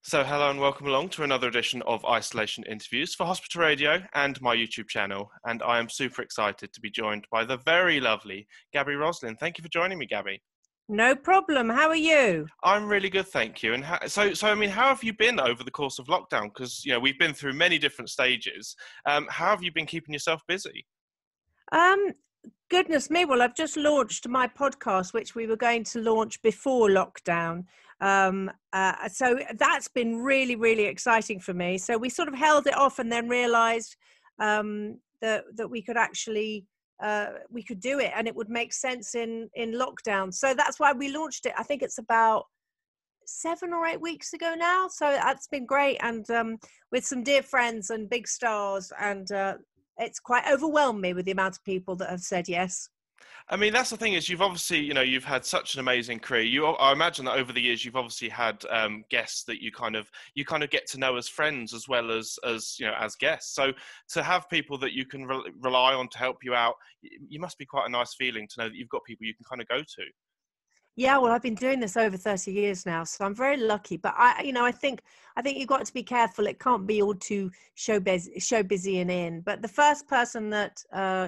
So hello and welcome along to another edition of Isolation Interviews for Hospital Radio and my YouTube channel. And I am super excited to be joined by the very lovely Gaby Roslin. Thank you for joining me, Gaby. No problem. How are you? I'm really good, thank you. And so I mean, how have you been over the course of lockdown? Because, we've been through many different stages. How have you been keeping yourself busy? Goodness me. Well, I've just launched my podcast, which we were going to launch before lockdown. So that's been really, really exciting for me. So we sort of held it off and then realized that we could actually we could do it and it would make sense in lockdown. So that's why we launched it. I think it's about 7 or 8 weeks ago now. So that's been great. And with some dear friends and big stars, and it's quite overwhelmed me with the amount of people that have said yes. I mean, that's the thing is you've obviously, you've had such an amazing career. I imagine that over the years you've obviously had guests that you kind of get to know as friends as well as as guests. So to have people that you can rely on to help you out, you must be quite a nice feeling to know that you've got people you can kind of go to. Yeah, well, I've been doing this over 30 years now, so I'm very lucky. But I think you've got to be careful. It can't be all too show busy and in. But the first person that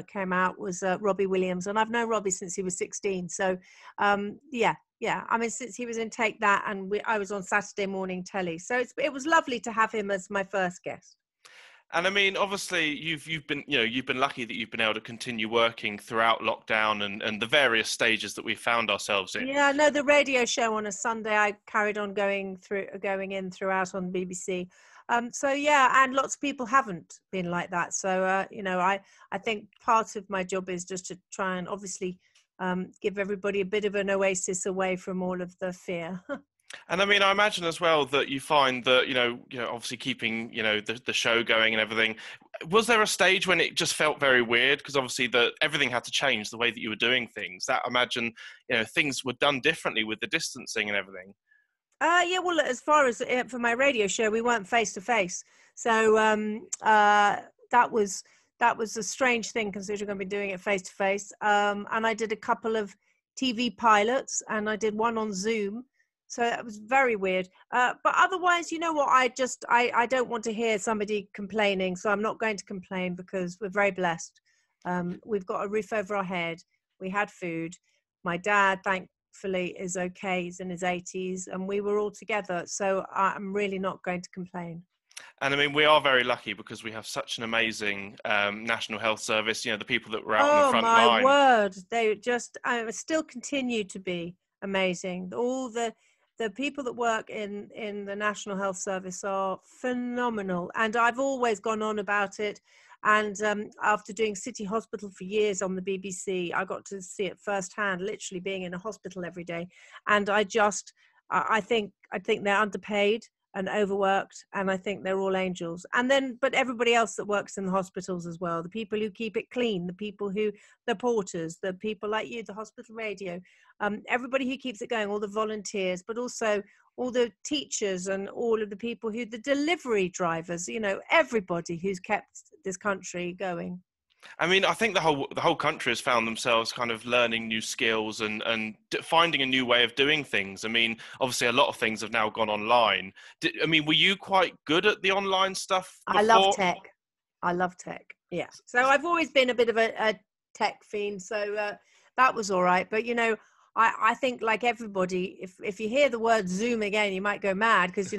came out was Robbie Williams, and I've known Robbie since he was 16. So, yeah. I mean, since he was in Take That, and I was on Saturday morning telly. So it was lovely to have him as my first guest. And I mean, obviously, you've been lucky that you've been able to continue working throughout lockdown and the various stages that we found ourselves in. Yeah, no, the radio show on a Sunday, I carried on going in throughout on BBC. So yeah, and lots of people haven't been like that. So I think part of my job is just to try and obviously give everybody a bit of an oasis away from all of the fear. And I mean, I imagine as well that you find that, obviously keeping, the show going and everything. Was there a stage when it just felt very weird? Because obviously everything had to change the way that you were doing things. That I imagine, things were done differently with the distancing and everything. Yeah, well, as far as for my radio show, we weren't face to face. So that was a strange thing considering I've been doing it face to face. And I did a couple of TV pilots and I did one on Zoom. So that was very weird. But otherwise, you know what? I don't want to hear somebody complaining. So I'm not going to complain because we're very blessed. We've got a roof over our head. We had food. My dad, thankfully, is okay. He's in his 80s and we were all together. So I'm really not going to complain. And I mean, we are very lucky because we have such an amazing National Health Service, the people that were out on the front line. Oh, my word. They just still continue to be amazing. All the people that work in the National Health Service are phenomenal. And I've always gone on about it. And after doing City Hospital for years on the BBC, I got to see it firsthand, literally being in a hospital every day. And I think they're underpaid and overworked, and I think they're all angels. And then, but everybody else that works in the hospitals as well, the people who keep it clean, the porters, the people like you, the hospital radio, everybody who keeps it going, all the volunteers, but also all the teachers and all of the people the delivery drivers, everybody who's kept this country going. I mean, I think the whole country has found themselves kind of learning new skills and finding a new way of doing things. I mean, obviously, a lot of things have now gone online. Were you quite good at the online stuff before? I love tech. Yeah. So I've always been a bit of a tech fiend. So that was all right. But, I think like everybody, if you hear the word Zoom again, you might go mad because,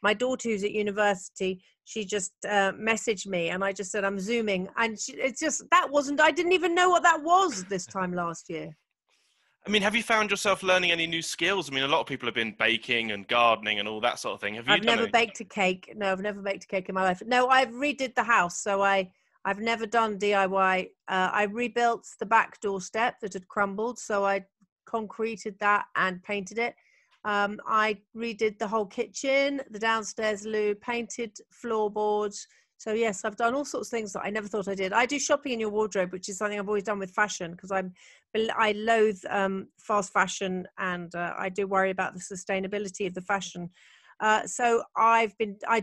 my daughter who's at university, she just messaged me and I just said, I'm Zooming. And I didn't even know what that was this time last year. I mean, have you found yourself learning any new skills? I mean, a lot of people have been baking and gardening and all that sort of thing. I've never baked a cake. No, I've never baked a cake in my life. No, I've redid the house. So I've never done DIY. I rebuilt the back doorstep that had crumbled. So I concreted that and painted it. I redid the whole kitchen, the downstairs loo, painted floorboards. So yes, I've done all sorts of things that I never thought I did. I do shopping in your wardrobe, which is something I've always done with fashion because I loathe fast fashion and I do worry about the sustainability of the fashion. So I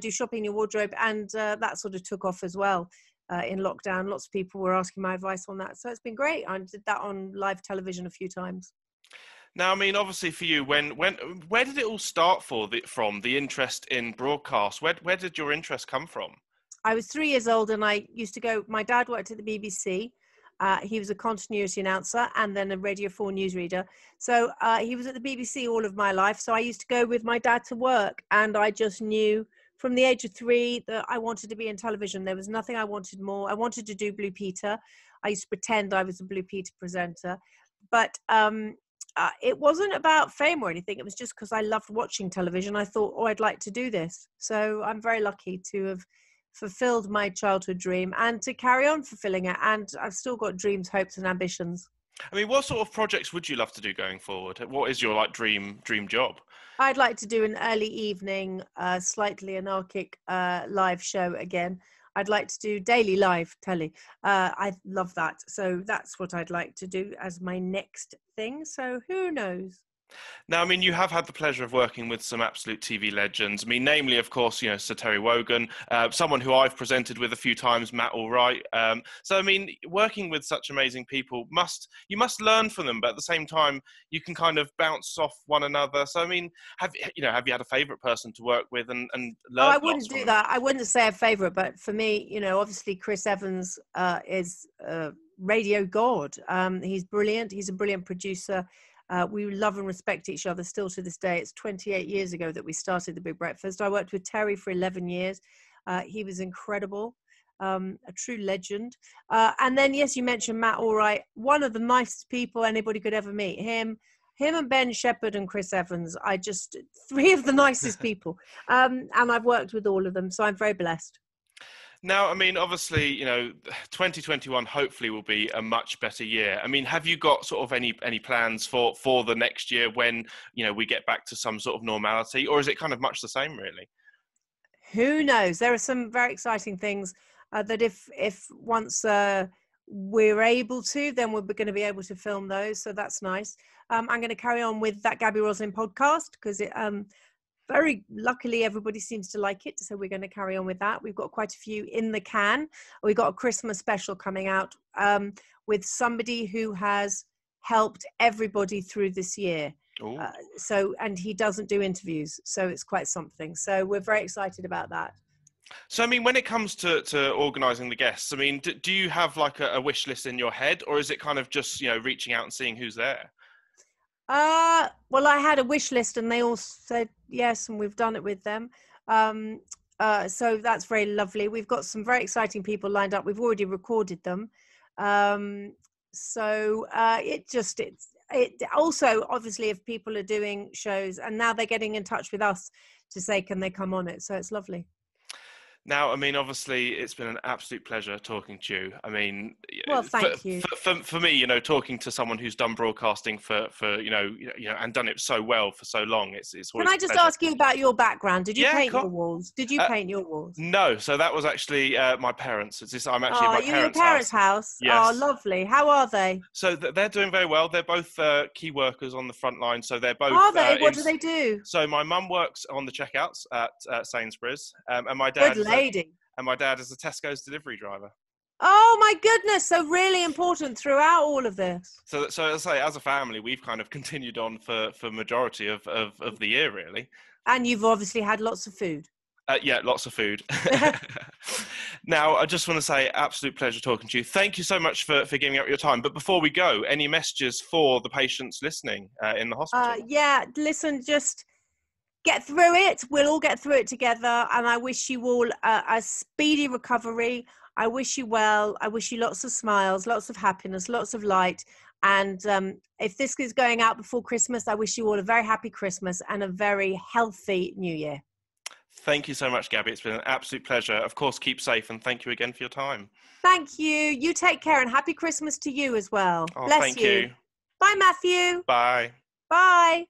do shopping in your wardrobe and that sort of took off as well in lockdown. Lots of people were asking my advice on that. So it's been great. I did that on live television a few times. Now, I mean, obviously for you, where did it all start from the interest in broadcast? Where did your interest come from? I was 3 years old and I used to go, my dad worked at the BBC. He was a continuity announcer and then a Radio 4 newsreader. So he was at the BBC all of my life. So I used to go with my dad to work, and I just knew from the age of 3 that I wanted to be in television. There was nothing I wanted more. I wanted to do Blue Peter. I used to pretend I was a Blue Peter presenter. But it wasn't about fame or anything. It was just because I loved watching television. I thought, oh, I'd like to do this. So I'm very lucky to have fulfilled my childhood dream and to carry on fulfilling it. And I've still got dreams, hopes and ambitions. I mean, what sort of projects would you love to do going forward? What is your like dream job? I'd like to do an early evening, slightly anarchic live show again. I'd like to do daily live telly. I love that. So that's what I'd like to do as my next thing. So who knows? Now, I mean, you have had the pleasure of working with some absolute TV legends. I mean, namely, of course, you know, Sir Terry Wogan, someone who I've presented with a few times, Matt Allwright. So, I mean, working with such amazing people, you must learn from them, but at the same time, you can kind of bounce off one another. So, I mean, have you had a favourite person to work with and learn? Oh, I wouldn't do that. I wouldn't say a favourite, but for me, you know, obviously Chris Evans is radio god. He's brilliant. He's a brilliant producer. We love and respect each other still to this day. It's 28 years ago that we started The Big Breakfast. I worked with Terry for 11 years. He was incredible, a true legend. And then, yes, you mentioned Matt Allwright, one of the nicest people anybody could ever meet. Him and Ben Shepherd and Chris Evans, three of the nicest people. And I've worked with all of them, so I'm very blessed. Now, I mean, obviously, you know, 2021 hopefully will be a much better year. I mean, have you got sort of any plans for the next year when, you know, we get back to some sort of normality, or is it kind of much the same, really? Who knows? There are some very exciting things that if once we're able to, then we're going to be able to film those. So that's nice. I'm going to carry on with that Gaby Roslin podcast because it very luckily everybody seems to like it, so we're going to carry on with that. We've got quite a few in the can. We've got a Christmas special coming out with somebody who has helped everybody through this year. And he doesn't do interviews, so it's quite something. So we're very excited about that. So, I mean, when it comes to organising the guests, I mean, do you have like a wish list in your head, or is it kind of just, you know, reaching out and seeing who's there? Well, I had a wish list and they all said yes, and we've done it with them. So that's very lovely. We've got some very exciting people lined up. We've already recorded them. It also, obviously, if people are doing shows and now they're getting in touch with us to say, can they come on it? So it's lovely. Now, I mean, obviously, it's been an absolute pleasure talking to you. I mean, well, thank you. For me, you know, talking to someone who's done broadcasting for you know, and done it so well for so long, it's always. Can I just ask you about your background? Did you paint your walls? Did you paint your walls? No, so that was actually my parents. I'm actually at my parents' house. Yes. Oh, lovely. How are they? So they're doing very well. They're both key workers on the front line. So they're both. Are they? What do they do? So my mum works on the checkouts at Sainsbury's, and my dad. Good lady. And my dad is a Tesco's delivery driver. Oh my goodness! So really important throughout all of this. So as I say, as a family, we've kind of continued on for majority of the year, really. And you've obviously had lots of food. Yeah, lots of food. Now, I just want to say, absolute pleasure talking to you. Thank you so much for giving up your time. But before we go, any messages for the patients listening in the hospital? Yeah, listen, just get through it. We'll all get through it together. And I wish you all a speedy recovery. I wish you well. I wish you lots of smiles, lots of happiness, lots of light. And if this is going out before Christmas, I wish you all a very happy Christmas and a very healthy New Year. Thank you so much, Gaby. It's been an absolute pleasure. Of course, keep safe, and thank you again for your time. Thank you. You take care, and happy Christmas to you as well. Oh, Bless thank you. Bye, Matthew. Bye. Bye.